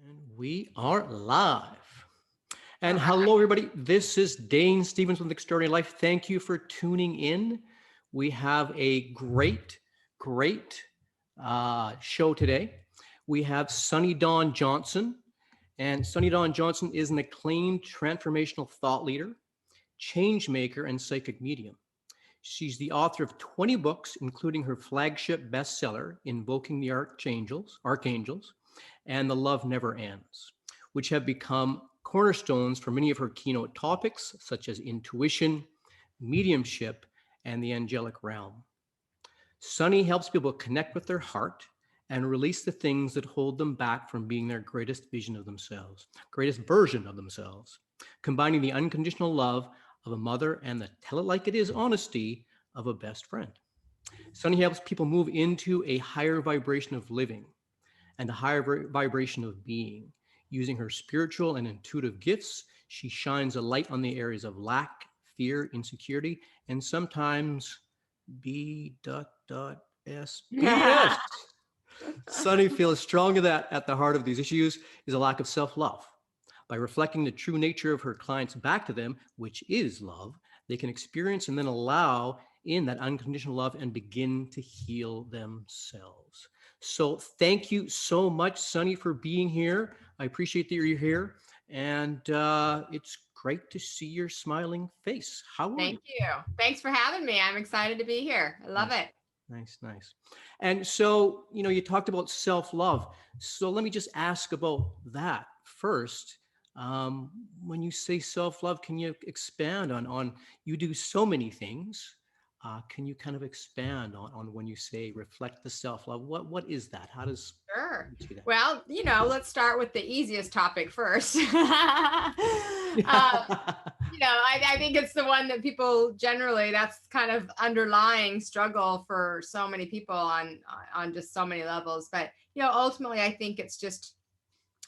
And we are live. And hello, everybody. This is Dane Stevens with Extraordinary Life. Thank you for tuning in. We have a great show today. We have Sunny Dawn Johnson. And Sunny Dawn Johnson is an acclaimed transformational thought leader, change maker, and psychic medium. She's the author of 20 books, including her flagship bestseller, Invoking the Archangels, and The Love Never Ends, which have become cornerstones for many of her keynote topics, such as intuition, mediumship, and the angelic realm. Sunny helps people connect with their heart and release the things that hold them back from being their greatest vision of themselves, greatest version of themselves, combining the unconditional love of a mother and the tell it like it is honesty of a best friend. Sunny helps people move into a higher vibration of living and a higher vibration of being. Using her spiritual and intuitive gifts, she shines a light on the areas of lack, fear, insecurity, and sometimes BS. Sunny feels strongly that at the heart of these issues is a lack of self-love. By reflecting the true nature of her clients back to them, which is love, they can experience and then allow in that unconditional love and begin to heal themselves. So thank you so much, Sunny, for being here. I appreciate that you're here. And it's great to see your smiling face. How are you? Thank you. Thanks for having me. I'm excited to be here. I love it. Nice. And so, you talked about self-love. So let me just ask about that first. When you say self-love, can you expand on you do so many things? Can you kind of expand on when you say reflect the self-love? What is that? How does Sure. you do that? Well, let's start with the easiest topic first. I think it's the one that people generally, that's kind of underlying struggle for so many people on just so many levels. But, ultimately, I think it's just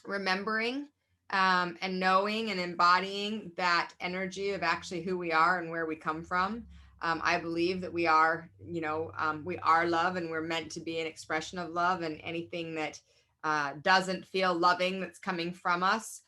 remembering and knowing and embodying that energy of actually who we are and where we come from. I believe that we are love, and we're meant to be an expression of love, and anything that doesn't feel loving that's coming from us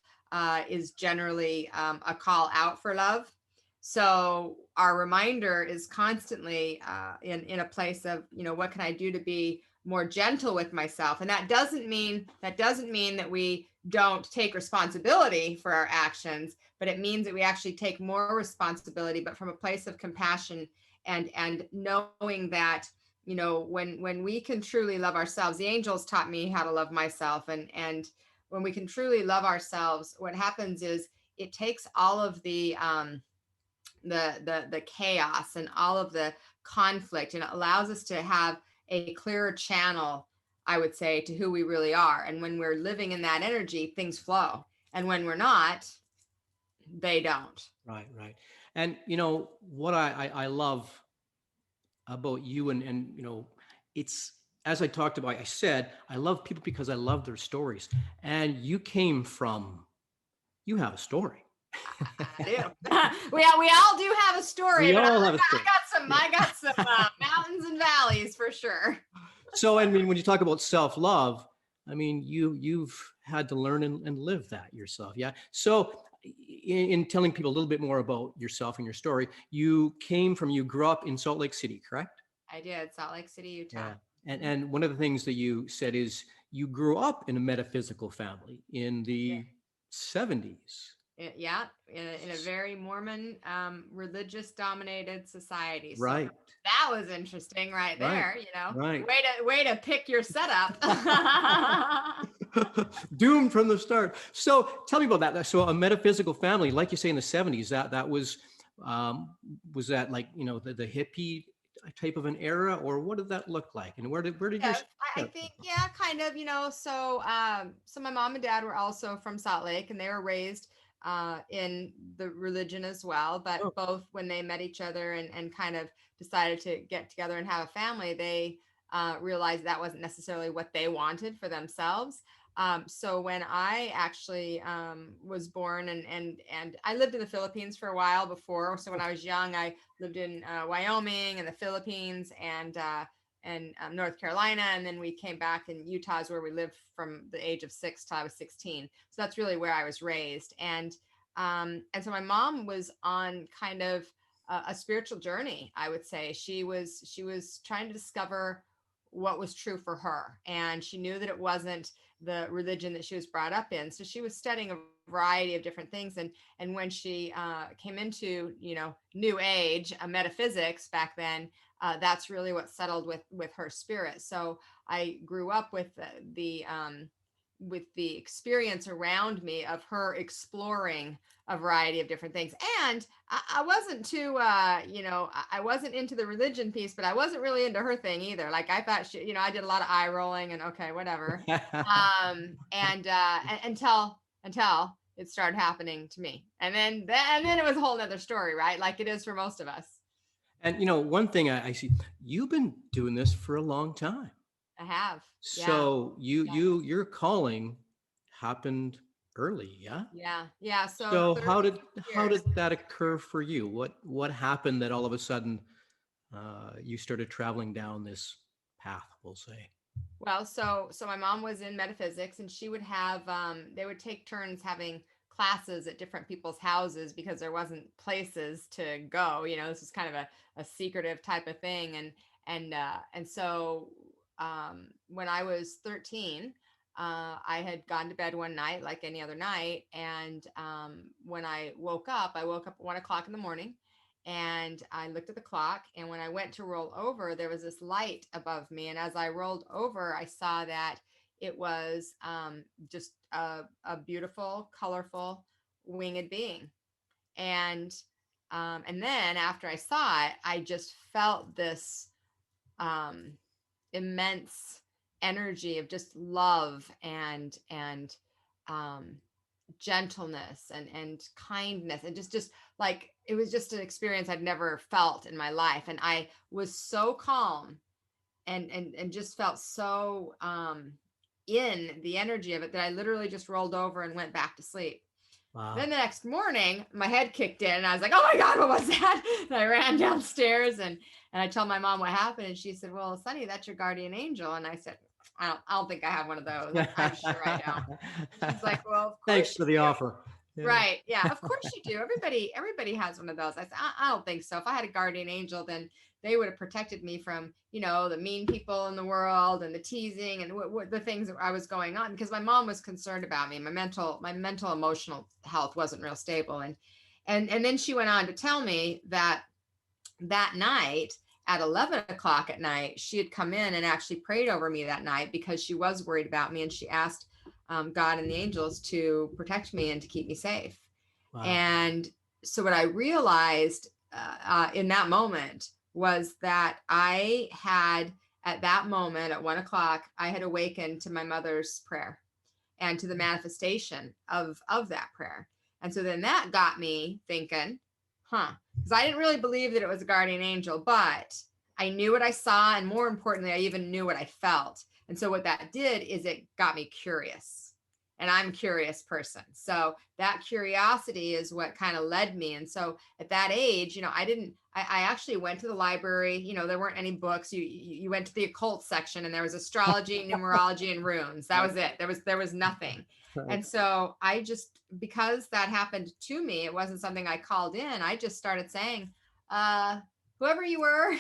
is generally a call out for love. So our reminder is constantly in a place of, what can I do to be more gentle with myself? And that doesn't mean that we don't take responsibility for our actions, but it means that we actually take more responsibility, but from a place of compassion and knowing that, when we can truly love ourselves. The angels taught me how to love myself, and when we can truly love ourselves, what happens is it takes all of the chaos and all of the conflict, and it allows us to have a clearer channel, I would say, to who we really are. And when we're living in that energy, things flow. And when we're not, they don't. Right. And what I love about you and it's as I talked about, I said I love people because I love their stories. And you have a story. I do. we all do have a story. We all have a story. I got some mountains and valleys for sure. So, I mean, when you talk about self-love, I mean, you've had to learn and live that yourself. Yeah. So in telling people a little bit more about yourself and your story, you grew up in Salt Lake City, correct? I did. Salt Lake City, Utah. Yeah. And one of the things that you said is you grew up in a metaphysical family in the 70s. Yeah, in a very Mormon, religious dominated society. So right. That was interesting right there, Right. Way to pick your setup. Doomed from the start. So tell me about that. So a metaphysical family, like you say in the 70s, that was that like, the hippie type of an era, or what did that look like? And where did you? I think, kind of, so my mom and dad were also from Salt Lake, and they were raised in the religion as well, but both, when they met each other and kind of decided to get together and have a family, they realized that wasn't necessarily what they wanted for themselves. So when I actually was born, and I lived in the Philippines for a while before. So when I was young, I lived in Wyoming and the Philippines, and North Carolina, and then we came back in Utah, is where we lived from the age of 6 till I was 16. So that's really where I was raised, and so my mom was on kind of a spiritual journey. I would say she was trying to discover what was true for her, and she knew that it wasn't the religion that she was brought up in. So she was studying a variety of different things, and when she came into New Age metaphysics back then, that's really what settled with her spirit. So I grew up with the experience around me of her exploring a variety of different things. And I wasn't too, I wasn't into the religion piece, but I wasn't really into her thing either. Like I thought she, I did a lot of eye rolling and okay, whatever. And until it started happening to me. And then it was a whole nother story, right? Like it is for most of us. And one thing I see, you've been doing this for a long time. I have. So your calling happened early, yeah? Yeah. So how did years. that occur for you? What happened that all of a sudden you started traveling down this path, we'll say? Well, so my mom was in metaphysics, and she would have they would take turns having classes at different people's houses because there wasn't places to go. This was kind of a secretive type of thing, and so when I was 13, I had gone to bed one night like any other night, and when I woke up at 1 o'clock in the morning. And I looked at the clock, and when I went to roll over, there was this light above me. And as I rolled over, I saw that it was just a beautiful, colorful, winged being. And then after I saw it, I just felt this immense energy of just love and gentleness and kindness, and just like it was just an experience I'd never felt in my life. And I was so calm and just felt so in the energy of it that I literally just rolled over and went back to sleep. Wow. Then the next morning my head kicked in, and I was like, oh my God, what was that? And I ran downstairs and I told my mom what happened, and she said, well, Sonny, that's your guardian angel. And I said, I don't think I have one of those. I'm sure I don't. She's like, well, of course. Thanks for the offer. Yeah. Right. Yeah, of course you do. Everybody has one of those. I said, I don't think so. If I had a guardian angel, then they would have protected me from, the mean people in the world and the teasing and what the things that I was going on, because my mom was concerned about me. My mental emotional health wasn't real stable. And then she went on to tell me that night at 11 o'clock at night, she had come in and actually prayed over me that night because she was worried about me. And she asked God and the angels to protect me and to keep me safe. Wow. And so what I realized in that moment was that I had, at that moment at 1 o'clock, I had awakened to my mother's prayer and to the manifestation of that prayer. And so then that got me thinking, because I didn't really believe that it was a guardian angel, but I knew what I saw. And more importantly, I even knew what I felt. And so what that did is it got me curious, and I'm a curious person. So that curiosity is what kind of led me. And so at that age, I actually went to the library. There weren't any books. You went to the occult section, and there was astrology, numerology, and runes. That was it. There was nothing. Right. And so I just, because that happened to me, it wasn't something I called in. I just started saying, whoever you were,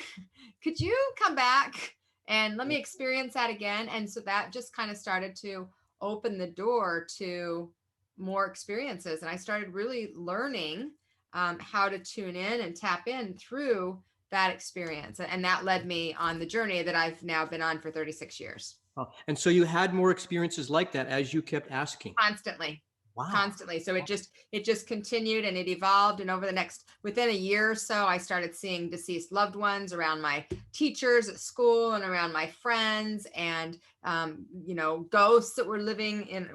could you come back and let me experience that again? And so that just kind of started to open the door to more experiences. And I started really learning how to tune in and tap in through that experience. And that led me on the journey that I've now been on for 36 years. Oh, and so you had more experiences like that as you kept asking? Constantly. Wow. Constantly. So it just continued, and it evolved. And within a year or so, I started seeing deceased loved ones around my teachers at school and around my friends, and ghosts that were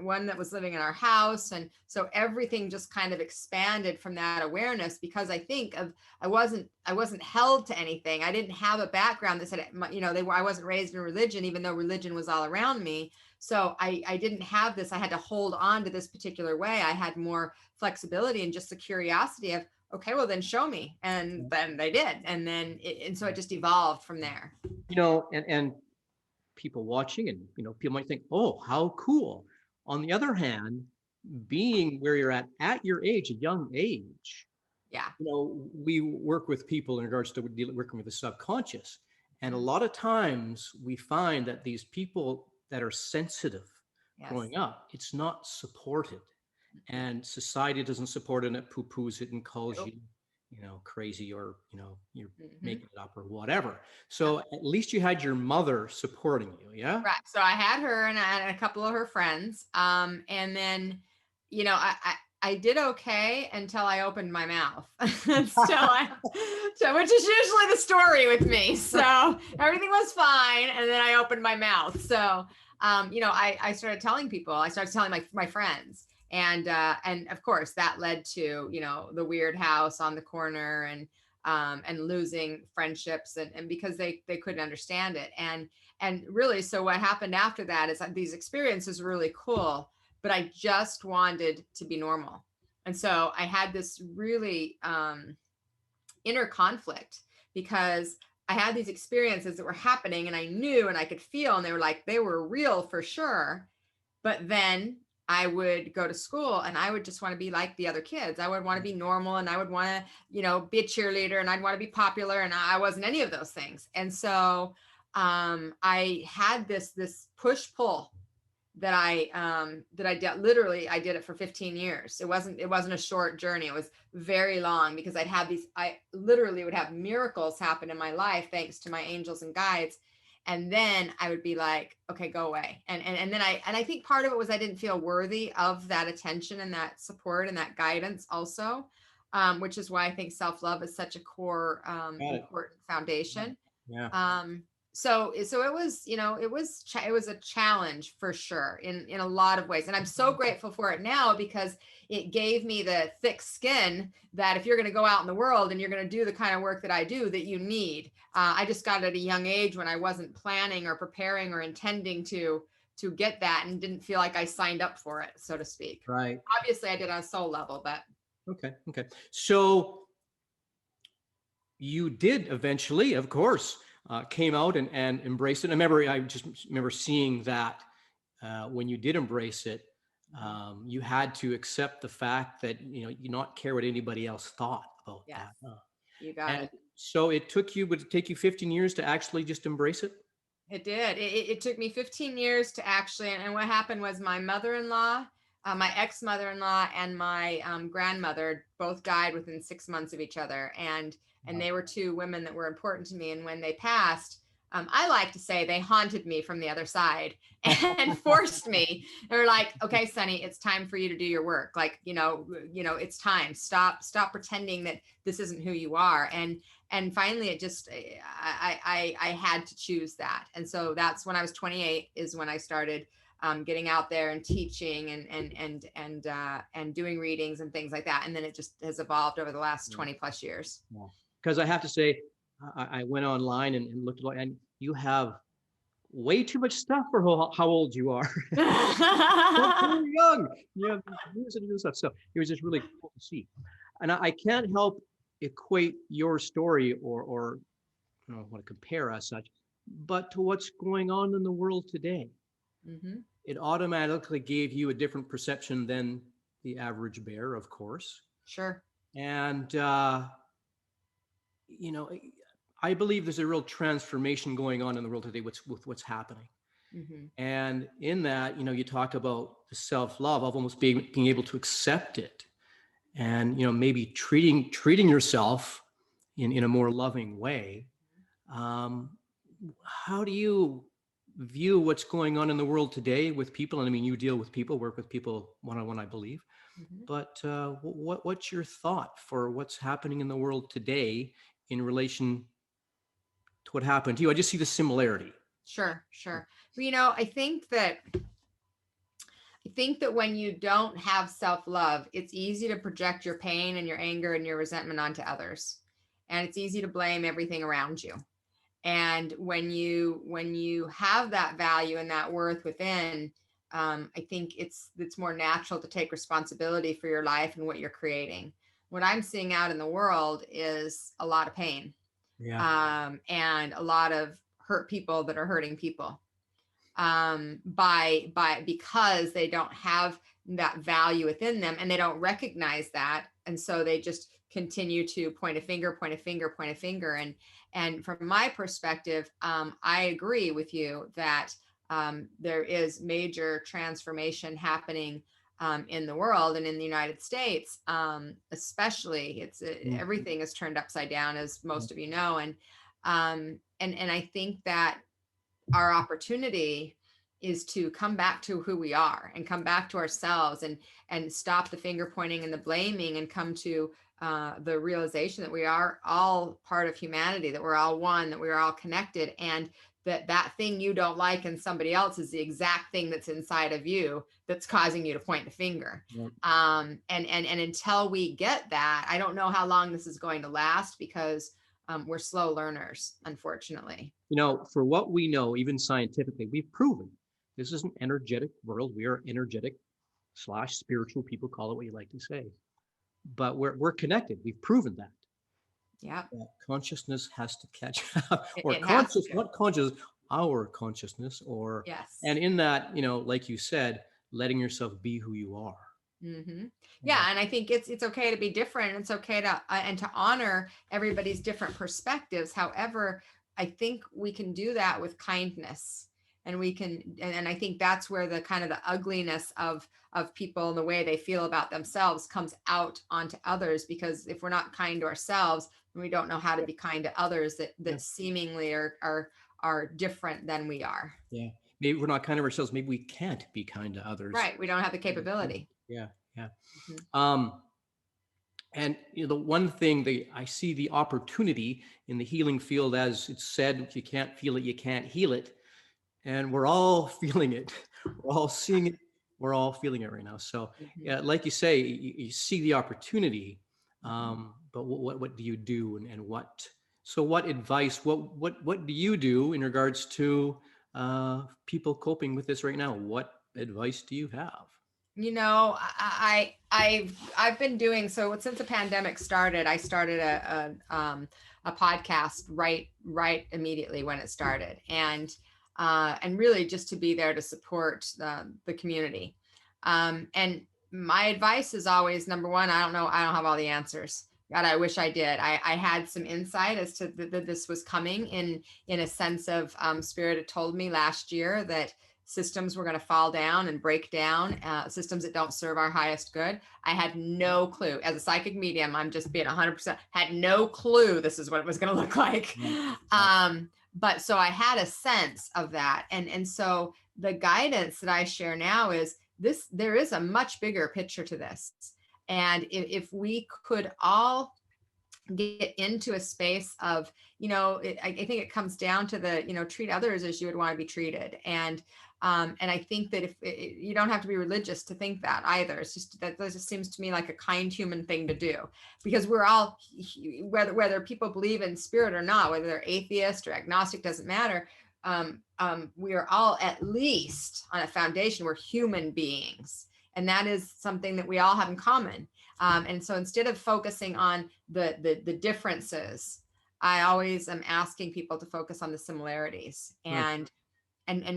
one that was living in our house. And so everything just kind of expanded from that awareness, because I think I wasn't held to anything. I didn't have a background that said, I wasn't raised in religion, even though religion was all around me. So I didn't have this. I had to hold on to this particular way. I had more flexibility and just the curiosity of, okay, well then show me. And then they did. And then, and so it just evolved from there. And people watching and, people might think, oh, how cool. On the other hand, being where you're at your age, a young age, Yeah. we work with people in regards to working with the subconscious. And a lot of times we find that these people that are sensitive growing up, it's not supported. And society doesn't support it, and it poo-poos it and calls you, crazy, or, you're making it up or whatever. So at least you had your mother supporting you. Yeah. Right. So I had her and a couple of her friends. And then, I did okay until I opened my mouth. So which is usually the story with me. So everything was fine. And then I opened my mouth. So, I started telling people, I started telling my friends. And of course that led to, the weird house on the corner, and losing friendships, and because they couldn't understand it. And really, so what happened after that is that these experiences were really cool, but I just wanted to be normal. And so I had this really inner conflict, because I had these experiences that were happening, and I knew, and I could feel, and they were real for sure. But then I would go to school and I would just want to be like the other kids. I would want to be normal, and I would want to, be a cheerleader, and I'd want to be popular. And I wasn't any of those things. And so I had this push pull that I did. Literally, I did it for 15 years. It wasn't a short journey. It was very long, because I literally would have miracles happen in my life thanks to my angels and guides. And then I would be like, okay, go away. And then I think part of it was I didn't feel worthy of that attention and that support and that guidance also, which is why I think self-love is such a core, important foundation. Yeah. So it was, it was a challenge for sure in a lot of ways. And I'm so grateful for it now, because it gave me the thick skin that if you're going to go out in the world and you're going to do the kind of work that I do, that you need. I just got it at a young age when I wasn't planning or preparing or intending to get that, and didn't feel like I signed up for it, so to speak. Right. Obviously I did on a soul level, but. Okay. So you did eventually, of course, came out and embraced it. I just remember seeing that when you did embrace it, you had to accept the fact that, you not care what anybody else thought about that. You got it. So would it take you 15 years to actually just embrace it? It did. It took me 15 years to actually, and what happened was my mother-in-law, my ex-mother-in-law, and my grandmother both died within 6 months of each other. And they were two women that were important to me. And when they passed, I like to say they haunted me from the other side and forced me. They were like, okay, Sonny, it's time for you to do your work. Like, it's time. Stop pretending that this isn't who you are. And finally it just, I had to choose that. And so that's when I was 28 is when I started getting out there and teaching and doing readings and things like that. And then it just has evolved over the last 20 plus years. Because I have to say, I went online and looked at, and you have way too much stuff for how old you are. You're young. You have years and years of stuff. It was just really cool to see. And I can't help equate your story or I don't want to compare as such, but to what's going on in the world today. It automatically gave you a different perception than the average bear, of course. Sure. And I believe there's a real transformation going on in the world today with what's happening. And in that, you talk about the self-love of almost being able to accept it, and maybe treating yourself in a more loving way. How do you view what's going on in the world today with people? And I mean, you deal with people, work with people one-on-one, I believe. But what's your thought for what's happening in the world today in relation to what happened to you? I just see the similarity. Sure. Well, I think that when you don't have self-love, it's easy to project your pain and your anger and your resentment onto others. And it's easy to blame everything around you. And when you have that value and that worth within, I think it's more natural to take responsibility for your life and what you're creating. what I'm seeing out in the world is a lot of pain, and a lot of hurt people that are hurting people, because they don't have that value within them, and they don't recognize that, and so they just continue to point a finger, and from my perspective, I agree with you that there is major transformation happening in the world, and in the United States, especially. It's everything is turned upside down, as most of you know, and I think that our opportunity is to come back to who we are, and come back to ourselves, and stop the finger pointing and the blaming, and come to the realization that we are all part of humanity, that we're all one, that we're all connected, and that thing you don't like in somebody else is the exact thing that's inside of you that's causing you to point the finger. And until we get that, I don't know how long this is going to last, because we're slow learners, unfortunately. For what we know, even scientifically, we've proven this is an energetic world. We are energetic / spiritual, people call it what you like to say, but we're connected. We've proven that. Yeah. Consciousness has to catch up, or conscious, not conscious, our consciousness, or yes. And in that, like you said, letting yourself be who you are. Mm-hmm. Yeah, and I think it's okay to be different. It's okay to and to honor everybody's different perspectives. However, I think we can do that with kindness, and we can, and I think that's where the kind of the ugliness of people and the way they feel about themselves comes out onto others. Because if we're not kind to ourselves, then we don't know how to be kind to others that seemingly are different than we are. Yeah, maybe we're not kind to ourselves. Maybe we can't be kind to others. Right, we don't have the capability. Yeah. Mm-hmm. And the one thing that I see the opportunity in the healing field, as it's said, if you can't feel it, you can't heal it. And we're all feeling it. We're all seeing it. We're all feeling it right now. So, like you say, you see the opportunity, but what do you do, and what? So, what advice? What do you do in regards to people coping with this right now? What advice do you have? I've been doing so since the pandemic started. I started a podcast right immediately when it started, and really just to be there to support the community. And my advice is always, number one, I don't have all the answers. God, I wish I did. I had some insight as to that this was coming in a sense of Spirit had told me last year that systems were going to fall down and break down, systems that don't serve our highest good. I had no clue. As a psychic medium, I'm just being 100%, had no clue this is what it was going to look like. But so I had a sense of that. And so the guidance that I share now is this: there is a much bigger picture to this. And if we could all get into a space of, I think it comes down to the, treat others as you would want to be treated. And I think that if you don't have to be religious to think that either. It's just that just seems to me like a kind human thing to do, because we're all, whether people believe in spirit or not, whether they're atheist or agnostic, doesn't matter. We are all, at least on a foundation, we're human beings. And that is something that we all have in common. And so instead of focusing on the differences, I always am asking people to focus on the similarities. And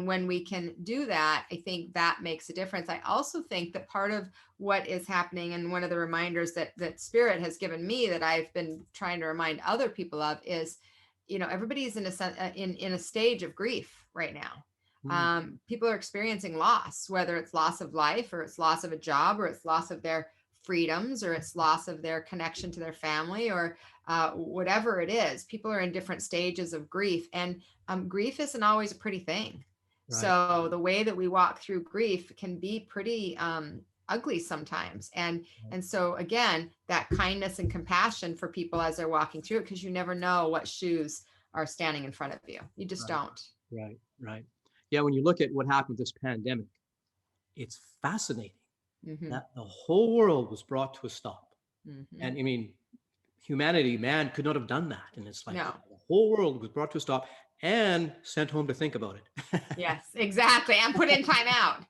when we can do that, I think that makes a difference. I also think that part of what is happening, and one of the reminders that Spirit has given me that I've been trying to remind other people of, is, everybody's in a stage of grief right now. People are experiencing loss, whether it's loss of life, or it's loss of a job, or it's loss of their freedoms, or it's loss of their connection to their family, or whatever it is. People are in different stages of grief, and grief isn't always a pretty thing. Right. So the way that we walk through grief can be pretty ugly sometimes. And so again, that kindness and compassion for people as they're walking through it, because you never know what shoes are standing in front of you. You just don't. Right. Yeah, when you look at what happened with this pandemic, it's fascinating that the whole world was brought to a stop. And I mean, humanity, man, could not have done that. And it's like the whole world was brought to a stop and sent home to think about it. Yes, exactly. And put in time out.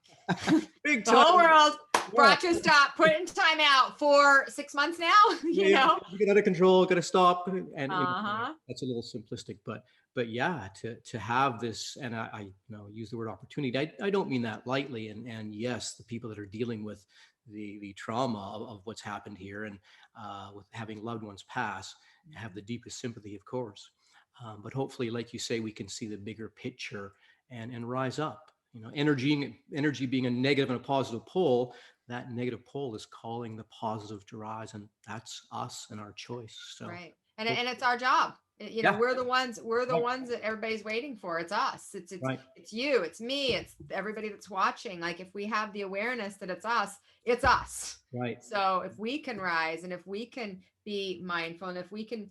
Big the time. whole world brought to a stop, put in timeout for 6 months now, you know? You get out of control, got to stop. And Uh-huh. that's a little simplistic, but yeah, to have this, and I use the word opportunity. I don't mean that lightly. And yes, the people that are dealing with the trauma of what's happened here, and with having loved ones pass, have the deepest sympathy, of course. But hopefully, like you say, we can see the bigger picture and rise up. Energy being a negative and a positive pole, that negative pole is calling the positive to rise, and that's us and our choice. So Right. And it's our job. yeah, We're the ones right, that everybody's waiting for. It's us. right, It's you, it's me, it's everybody that's watching. Like if we have the awareness that it's us. right. So if we can rise and if we can be mindful and if we can,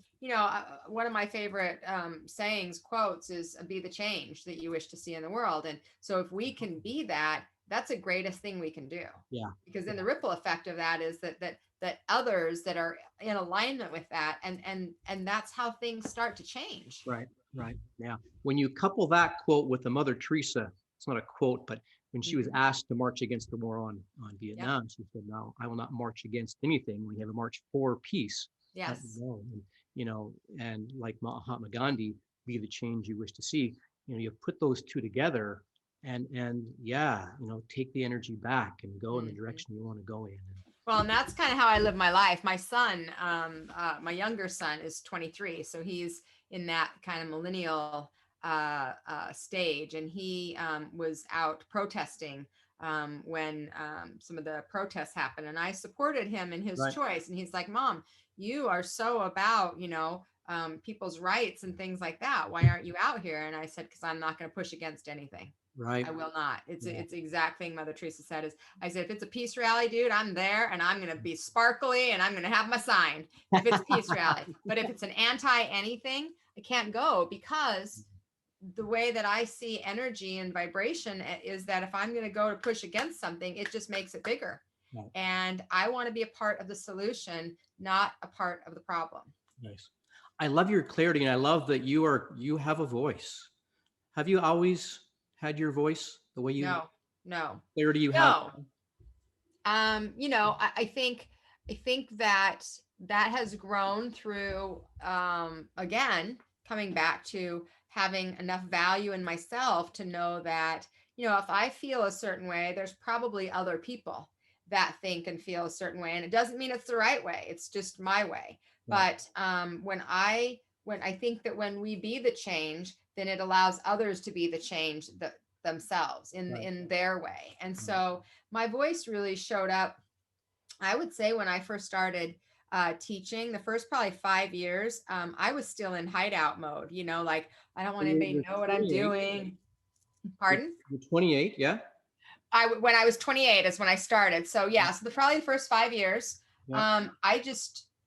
one of my favorite sayings, quotes is be the change that you wish to see in the world. And so if we can be that, that's the greatest thing we can do. Yeah. Because then the ripple effect of that is that others that are in alignment with that, and that's how things start to change. Right, right. Yeah. When you couple that quote with the Mother Teresa, it's not a quote, but when she was asked to march against the war on Vietnam, she said, "No, I will not march against anything. We have a march for peace." Yes. And like Mahatma Gandhi, be the change you wish to see. You put those two together, and yeah, take the energy back and go in the direction you want to go in. Well, and that's kind of how I live my life. My son, my younger son is 23. So he's in that kind of millennial stage. And he was out protesting when some of the protests happened. And I supported him in his choice. And he's like, Mom, you are so about, people's rights and things like that. Why aren't you out here? And I said, because I'm not going to push against anything. Right. I will not. It's the exact thing Mother Teresa said. Is I said, if it's a peace rally, dude, I'm there and I'm going to be sparkly and I'm going to have my sign if it's a peace rally. But if it's an anti anything, I can't go, because the way that I see energy and vibration is that if I'm going to go to push against something, it just makes it bigger. Right. And I want to be a part of the solution, not a part of the problem. Nice. I love your clarity, and I love that you have a voice. Have you always had your voice the way you? No. Clarity you have. I think that has grown through again, coming back to having enough value in myself to know that, if I feel a certain way, there's probably other people that think and feel a certain way. And it doesn't mean it's the right way. It's just my way. Right. But when I think that when we be the change, then it allows others to be the change themselves in their way. And so my voice really showed up, I would say, when I first started teaching. The first probably 5 years, I was still in hideout mode, like I don't want anybody to know what I'm doing. Pardon? You're 28, yeah? When I was 28 is when I started. So yeah, so probably the first 5 years,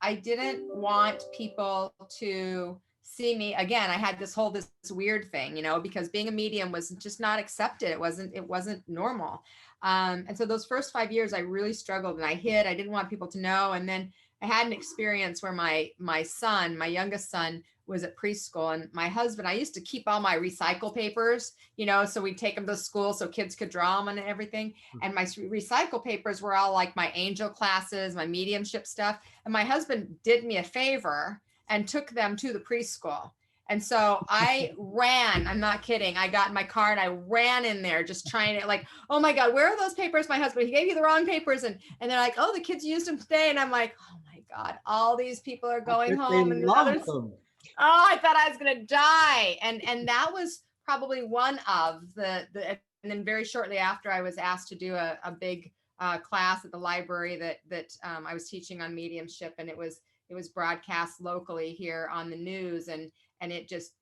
I didn't want people to see me again. I had this weird thing, because being a medium was just not accepted. It wasn't normal. And so those first 5 years, I really struggled and I hid. I didn't want people to know. And then I had an experience where my youngest son was at preschool, and my husband, I used to keep all my recycle papers, so we'd take them to school so kids could draw them and everything. And my recycle papers were all like my angel classes, my mediumship stuff. And my husband did me a favor and took them to the preschool. And so I ran, I'm not kidding. I got in my car and I ran in there just trying to, like, oh my God, where are those papers? My husband, he gave you the wrong papers. And they're like, oh, the kids used them today. And I'm like, oh my God, all these people are going home. And others, I thought I was going to die. And that was probably one of and then very shortly after, I was asked to do a big class at the library that I was teaching on mediumship. And it was broadcast locally here on the news. And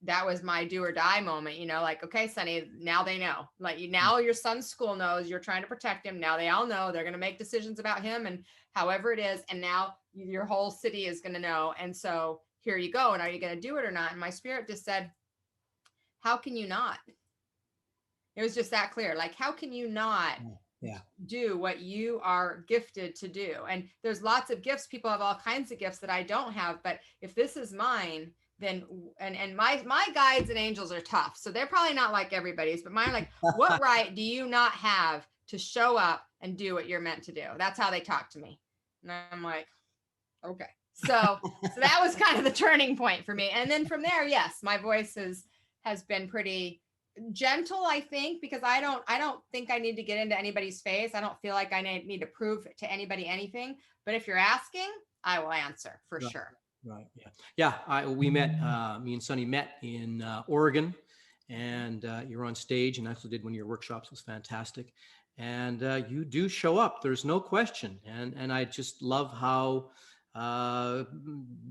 that was my do or die moment, like, okay, Sonny, now they know, like, now your son's school knows you're trying to protect him. Now they all know they're going to make decisions about him and however it is. And now your whole city is going to know. And so here you go. And are you going to do it or not? And my spirit just said, how can you not? It was just that clear. Like, how can you not do what you are gifted to do? And there's lots of gifts. People have all kinds of gifts that I don't have. But if this is mine, then, and my guides and angels are tough. So they're probably not like everybody's, but mine are like, what right do you not have to show up and do what you're meant to do. That's how they talk to me. And I'm like, okay. So that was kind of the turning point for me. And then from there, yes, my voice has been pretty gentle, I think, because I don't think I need to get into anybody's face. I don't feel like I need to prove to anybody anything. But if you're asking, I will answer for Right. sure. Right. Yeah. Yeah. We met, me and Sunny met in Oregon, and you were on stage, and I also did one of your workshops. It was fantastic. And you do show up. There's no question. And I just love how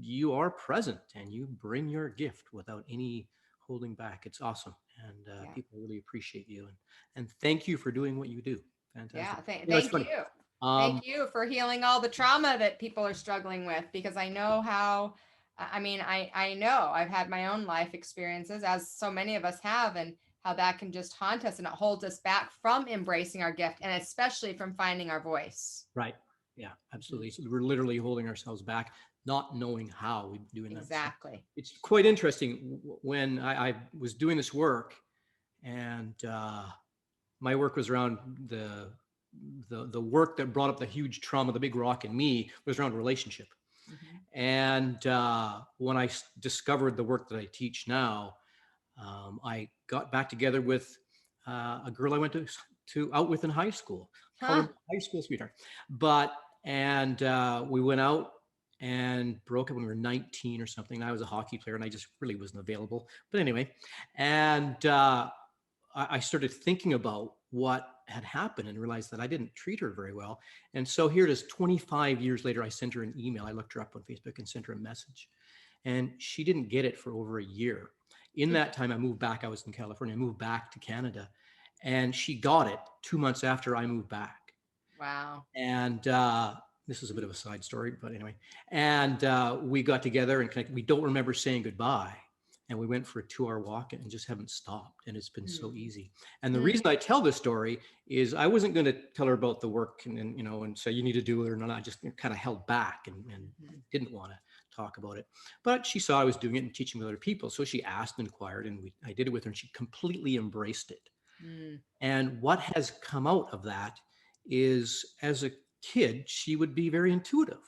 you are present and you bring your gift without any holding back. It's awesome. And Yeah. people really appreciate you. And thank you for doing what you do. Fantastic. Yeah. You know, it's Thank funny. you. Thank you for healing all the trauma that people are struggling with, because I know how, I mean, I know I've had my own life experiences, as so many of us have, and how that can just haunt us and it holds us back from embracing our gift, and especially from finding our voice. Right. Yeah, absolutely. So we're literally holding ourselves back, not knowing how we're doing that. Exactly. So it's quite interesting when I was doing this work, and my work was around the work that brought up the huge trauma, the big rock in me, was around relationship. Mm-hmm. And when I discovered the work that I teach now, I got back together with a girl I went to out with in high school, called high school sweetheart. And we went out and broke up when we were 19 or something. I was a hockey player and I just really wasn't available. But anyway, and I started thinking about what had happened and realized that I didn't treat her very well. And so here it is, 25 years later, I sent her an email. I looked her up on Facebook and sent her a message. And she didn't get it for over a year. In that time, I moved back. I was in California. I moved back to Canada. And she got it 2 months after I moved back. Wow. And this is a bit of a side story, but anyway. And we got together and connected. We don't remember saying goodbye. And we went for a 2-hour walk and just haven't stopped. And it's been so easy. And the reason I tell this story is I wasn't going to tell her about the work and you know, and say you need to do it or not. I just kind of held back and didn't want to talk about it. But she saw I was doing it and teaching with other people. So she asked and inquired, and I did it with her, and she completely embraced it. And what has come out of that is, as a kid, she would be very intuitive.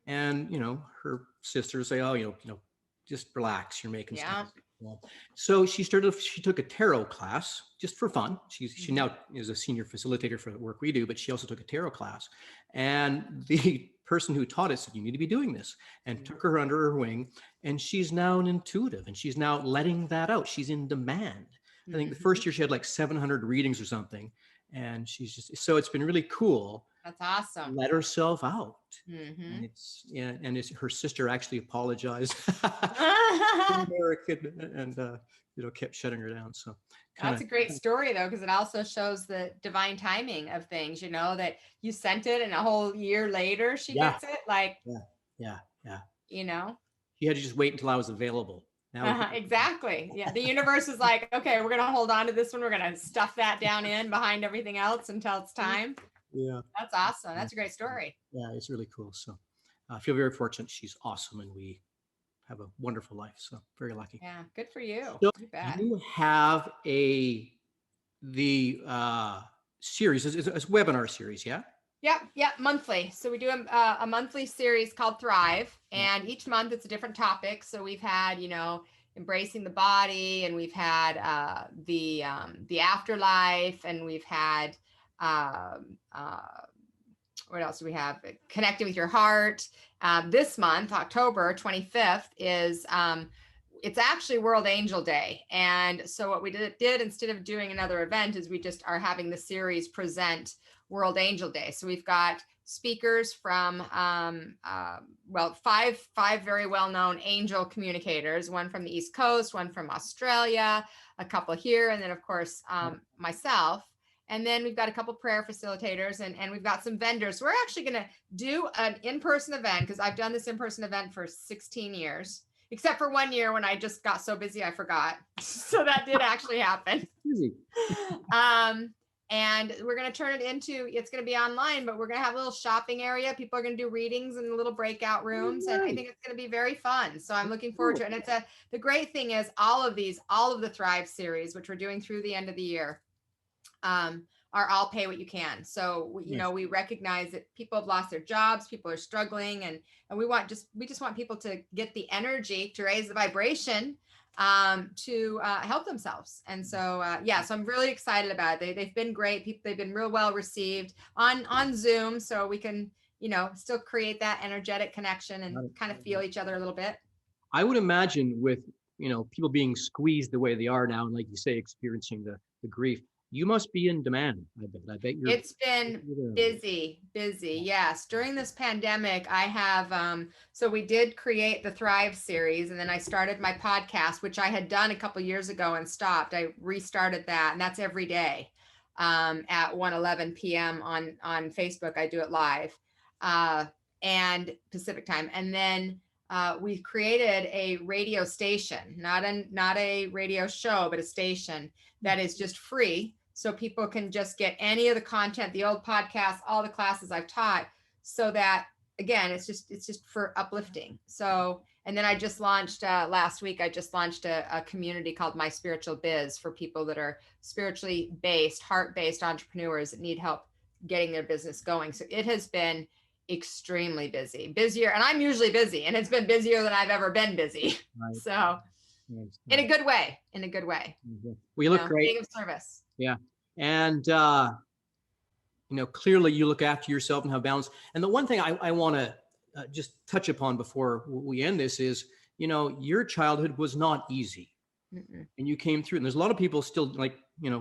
And, you know, her sisters say, oh, you know, just relax, you're making stuff. So she took a tarot class just for fun. She now is a senior facilitator for the work we do, but she also took a tarot class. And the person who taught it said, you need to be doing this, and took her under her wing. And she's now an intuitive, and she's now letting that out. She's in demand. I think the first year she had like 700 readings or something. And she's just, so it's been really cool. That's awesome. Let herself out. And it's her sister actually apologized American and you know, kept shutting her down. So that's a great story though, because it also shows the divine timing of things, you know, that you sent it and a whole year later she gets it. Like you know, she had to just wait until I was available. Now exactly. Yeah. The universe is like, okay, we're going to hold on to this one. We're going to stuff that down in behind everything else until it's time. Yeah. That's awesome. That's a great story. Yeah, it's really cool. So I feel very fortunate. She's awesome. And we have a wonderful life. So very lucky. Yeah. Good for you. So you have the series, it's a webinar series. Yeah. Yep. Monthly. So we do a monthly series called Thrive, and each month it's a different topic. So we've had, you know, embracing the body, and we've had the afterlife, and we've had what else do we have? Connecting with your heart. This month, October 25th, is it's actually World Angel Day. And so what we did instead of doing another event is we just are having the series present World Angel Day. So we've got speakers from, five very well-known angel communicators, one from the East Coast, one from Australia, a couple here, and then of course, myself. And then we've got a couple prayer facilitators and we've got some vendors. We're actually going to do an in-person event because I've done this in-person event for 16 years, except for 1 year when I just got so busy I forgot. So that did actually happen. And we're going to turn it into, it's going to be online, but we're going to have a little shopping area. People are going to do readings in little breakout rooms. And I think it's going to be very fun. So I'm looking forward to it. And the great thing is all of the Thrive series, which we're doing through the end of the year, are all pay what you can. So we recognize that people have lost their jobs, people are struggling, and we just want people to get the energy to raise the vibration to help themselves. And so so I'm really excited about it. They've been great. They've been real well received on Zoom, so we can still create that energetic connection and kind of feel each other a little bit. I would imagine with people being squeezed the way they are now, and like you say, experiencing the grief, you must be in demand. I bet you're. It's been busy. Yes. During this pandemic, I have, so we did create the Thrive series, and then I started my podcast, which I had done a couple years ago and stopped. I restarted that, and that's every day at 1:11 p.m. on Facebook. I do it live and Pacific time. And then we created a radio station, not a radio show, but a station that is just free. So people can just get any of the content, the old podcasts, all the classes I've taught, so that, again, it's just for uplifting. So, and then I just launched last week, I just launched a community called My Spiritual Biz for people that are spiritually based, heart-based entrepreneurs that need help getting their business going. So it has been extremely busier, and I'm usually busy, and it's been busier than I've ever been busy. Right. So in a good way. Well, you look great. Being of service. Yeah. And, clearly you look after yourself and have balance. And the one thing I want to just touch upon before we end this is, your childhood was not easy. Mm-mm. And you came through, and there's a lot of people still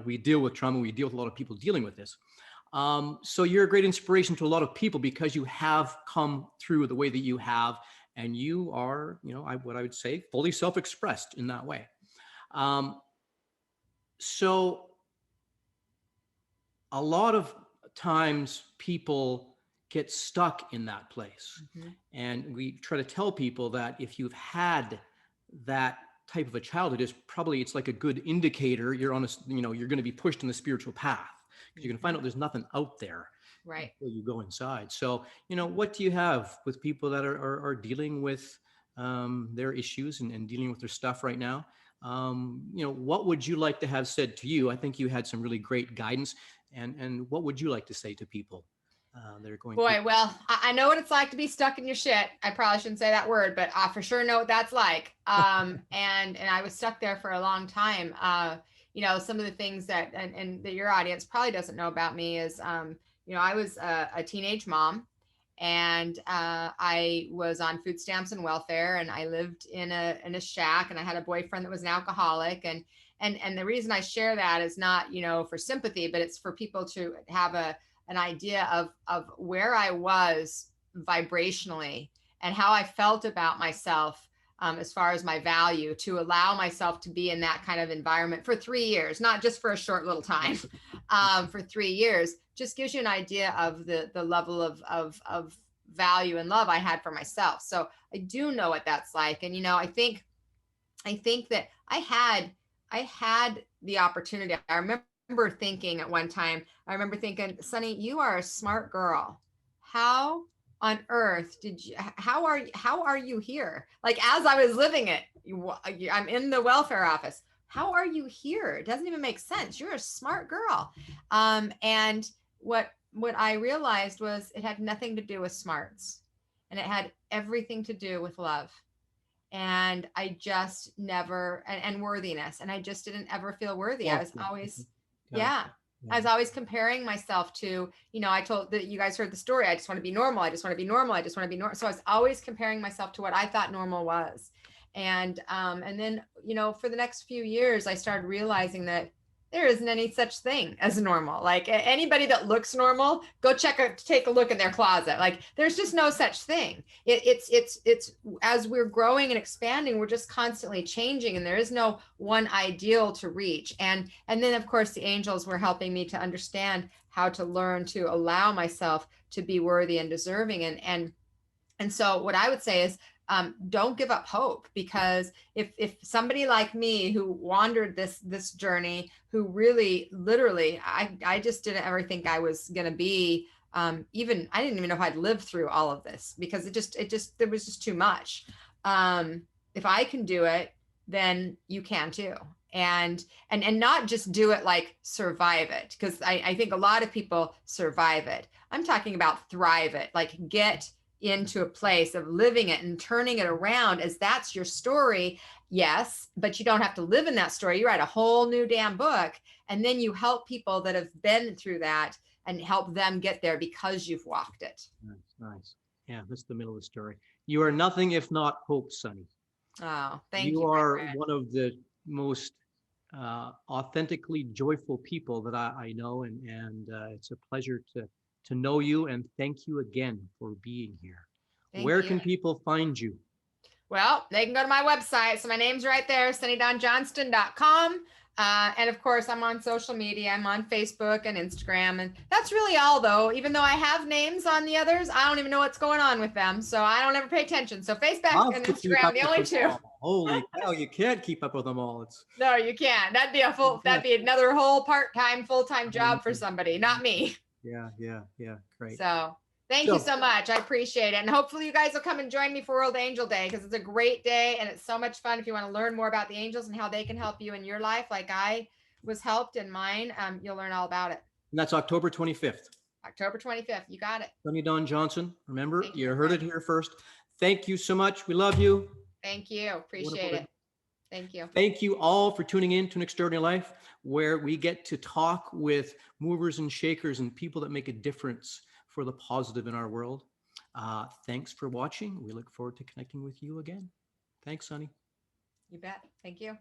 we deal with trauma. We deal with a lot of people dealing with this. So you're a great inspiration to a lot of people because you have come through the way that you have, and you are, what I would say, fully self-expressed in that way. So a lot of times people get stuck in that place. Mm-hmm. And we try to tell people that if you've had that type of a childhood, it's like a good indicator you're on you're going to be pushed in the spiritual path, because you're going to find out there's nothing out there. Right. Until you go inside. So, what do you have with people that are dealing with their issues and dealing with their stuff right now? What would you like to have said to you? I think you had some really great guidance, and what would you like to say to people that are going through? Well, I know what it's like to be stuck in your shit. I probably shouldn't say that word, but I for sure know what that's like. And I was stuck there for a long time. Some of the things that, and that your audience probably doesn't know about me is, I was a teenage mom, and I was on food stamps and welfare, and I lived in a shack, and I had a boyfriend that was an alcoholic. And the reason I share that is not, for sympathy, but it's for people to have an idea of where I was vibrationally and how I felt about myself, as far as my value, to allow myself to be in that kind of environment for 3 years, not just for a short little time, for 3 years, just gives you an idea of the level of value and love I had for myself. So I do know what that's like. And, I think that I had the opportunity. I remember thinking at one time, Sunny, you are a smart girl. How on earth how are you here? Like, as I was living it, I'm in the welfare office. How are you here? It doesn't even make sense. You're a smart girl. And what I realized was it had nothing to do with smarts, and it had everything to do with love. And I just never, and worthiness. And I just didn't ever feel worthy. I was always, I was always comparing myself to, I told that you guys heard the story. I just want to be normal. I just want to be normal. I just want to be normal. So I was always comparing myself to what I thought normal was. And then, for the next few years, I started realizing that there isn't any such thing as normal. Like, anybody that looks normal, go take a look in their closet. Like, there's just no such thing. It's as we're growing and expanding, we're just constantly changing, and there is no one ideal to reach. And then, of course, the angels were helping me to understand how to learn to allow myself to be worthy and deserving. And so what I would say is, don't give up hope, because if somebody like me who wandered this journey, who really literally, I just didn't ever think I was going to be, I didn't even know if I'd live through all of this, because there was just too much. If I can do it, then you can too. and not just do it like survive it, because I think a lot of people survive it. I'm talking about thrive it, like get into a place of living it and turning it around, as that's your story. Yes, but you don't have to live in that story. You write a whole new damn book, and then you help people that have been through that and help them get there because you've walked it. Nice. Yeah, that's the middle of the story. You are nothing if not hope, Sunny. Oh, thank You you, my are friend. one of the most authentically joyful people that I know, and it's a pleasure to know you. And thank you again for being here. Thank Where you. can people find you? Well, they can go to my website. So my name's right there, sunnydawnjohnston.com. And of course, I'm on social media. I'm on Facebook and Instagram. And that's really all, though. Even though I have names on the others, I don't even know what's going on with them. So I don't ever pay attention. So Facebook and Instagram, the only two. Holy cow, you can't keep up with them all. It's No, you can't. That'd be another whole part-time, full-time job for somebody, not me. yeah, great. So thank you so much. I appreciate it. And hopefully you guys will come and join me for World Angel Day, because it's a great day and it's so much fun. If you want to learn more about the angels and how they can help you in your life, like I was helped in mine, you'll learn all about it. And that's October 25th. October 25th. You got it. Sunny Dawn Johnston. Remember, you heard it here first. Thank you so much. We love you. Thank you. Appreciate it. Thank you. Thank you all for tuning in to An Extraordinary Life, where we get to talk with movers and shakers and people that make a difference for the positive in our world. Thanks for watching. We look forward to connecting with you again. Thanks, Sunny. You bet. Thank you.